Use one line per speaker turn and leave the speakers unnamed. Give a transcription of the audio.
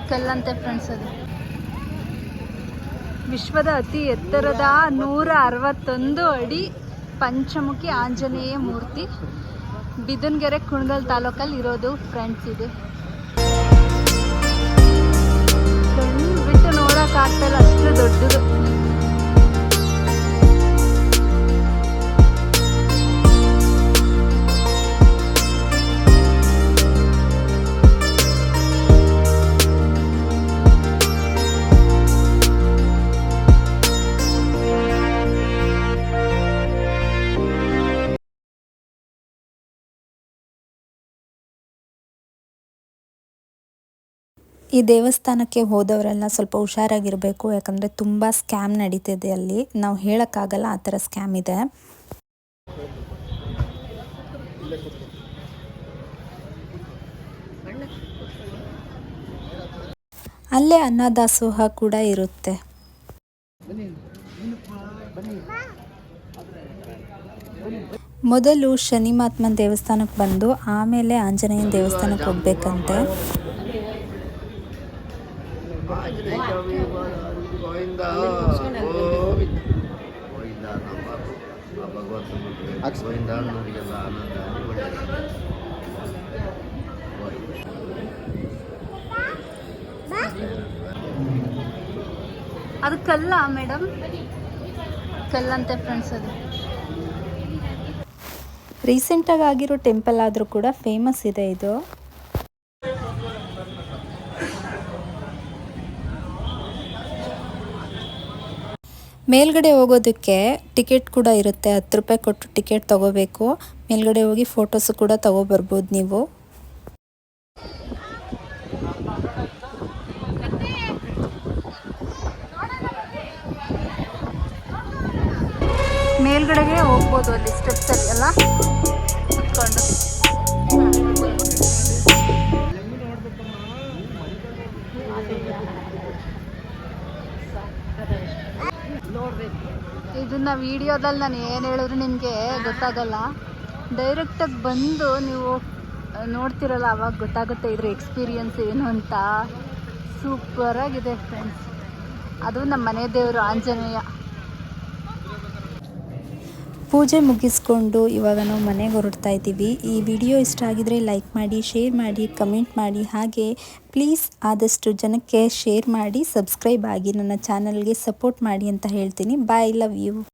ಕಲ್ಲಂತೆ friends, ಅದು ವಿಶ್ವದ ಅತಿ ಎತ್ತರದ 161 ಅಡಿ ಪಂಚಮುಖಿ ಆಂಜನೇಯ ಮೂರ್ತಿ ಬಿದನಗೆರೆ ಕುಣಗಲ್ ತಾಲೂಕಲ್ಲಿ ಇರೋದು ಫ್ರೆಂಡ್ಸ್. ಇದು ಬಿಟ್ಟು ನೋಡೋಕ್ಕಾಗ್ತಾಯಿಲ್ಲ, ಅಷ್ಟು ದೊಡ್ಡದು.
ಈ ದೇವಸ್ಥಾನಕ್ಕೆ ಹೋದವರೆಲ್ಲ ಸ್ವಲ್ಪ ಹುಷಾರಾಗಿರಬೇಕು, ಯಾಕಂದರೆ ತುಂಬ ಸ್ಕ್ಯಾಮ್ ನಡೀತಿದೆ ಅಲ್ಲಿ. ನಾವು ಹೇಳೋಕ್ಕಾಗಲ್ಲ, ಆ ಥರ ಸ್ಕ್ಯಾಮ್ ಇದೆ. ಅಲ್ಲೇ ಅನ್ನದಾಸೋಹ ಕೂಡ ಇರುತ್ತೆ. ಮೊದಲು ಶನಿ ಮಹಾತ್ಮನ ದೇವಸ್ಥಾನಕ್ಕೆ ಬಂದು ಆಮೇಲೆ ಆಂಜನೇಯನ ದೇವಸ್ಥಾನಕ್ಕೆ ಹೋಗ್ಬೇಕಂತೆ.
ಅದು ಕಲ್ಲ ಮೇಡಮ್, ಕಲ್ಲಂತೆ ಫ್ರೆಂಡ್ಸ್. ಅದು
ರೀಸೆಂಟಾಗಿ ಆಗಿರೋ ಟೆಂಪಲ್ ಆದರೂ ಕೂಡ ಫೇಮಸ್ ಇದೆ ಇದು. ಮೇಲ್ಗಡೆ ಹೋಗೋದಕ್ಕೆ ಟಿಕೆಟ್ ಕೂಡ ಇರುತ್ತೆ. 10 ರೂಪಾಯಿ ಕೊಟ್ಟು ಟಿಕೆಟ್ ತಗೋಬೇಕು. ಮೇಲ್ಗಡೆ ಹೋಗಿ ಫೋಟೋಸು ಕೂಡ ತಗೋಬರ್ಬೋದು ನೀವು.
ಮೇಲ್ಗಡೆಗೆ ಹೋಗ್ಬೋದು, ಅಲ್ಲಿ ಸ್ಟೆಪ್ಸಲ್ಲಿ ಎಲ್ಲ ಕುತ್ಕೊಂಡು. ಇದನ್ನ ವಿಡಿಯೋದಲ್ಲಿ ನಾನು ಏನು ಹೇಳಿದ್ರು ನಿಮಗೆ ಗೊತ್ತಾಗಲ್ಲ. ಡೈರೆಕ್ಟಾಗಿ ಬಂದು ನೀವು ನೋಡ್ತಿರಲ್ಲ, ಅವಾಗ ಗೊತ್ತಾಗುತ್ತೆ ಇದ್ರ ಎಕ್ಸ್ಪೀರಿಯನ್ಸ್ ಏನು ಅಂತ. ಸೂಪರಾಗಿದೆ ಫ್ರೆಂಡ್ಸ್. ಅದು ನಮ್ಮ ಮನೆ ದೇವರು ಆಂಜನೇಯ.
ಪೂಜೆ ಮುಗಿಸ್ಕೊಂಡು ಇವಾಗ ನಾವು ಮನೆಗೆ ಹೊರಡ್ತಾ ಇದ್ದೀವಿ. ಈ ವಿಡಿಯೋ ಇಷ್ಟ ಆಗಿದರೆ ಲೈಕ್ ಮಾಡಿ, ಶೇರ್ ಮಾಡಿ, ಕಮೆಂಟ್ ಮಾಡಿ. ಹಾಗೆ ಪ್ಲೀಸ್ ಆದಷ್ಟು ಜನಕ್ಕೆ ಶೇರ್ ಮಾಡಿ, ಸಬ್ಸ್ಕ್ರೈಬ್ ಆಗಿ ನನ್ನ ಚಾನಲ್ಗೆ ಸಪೋರ್ಟ್ ಮಾಡಿ ಅಂತ ಹೇಳ್ತೀನಿ. ಬಾಯ್, ಲವ್ ಯು.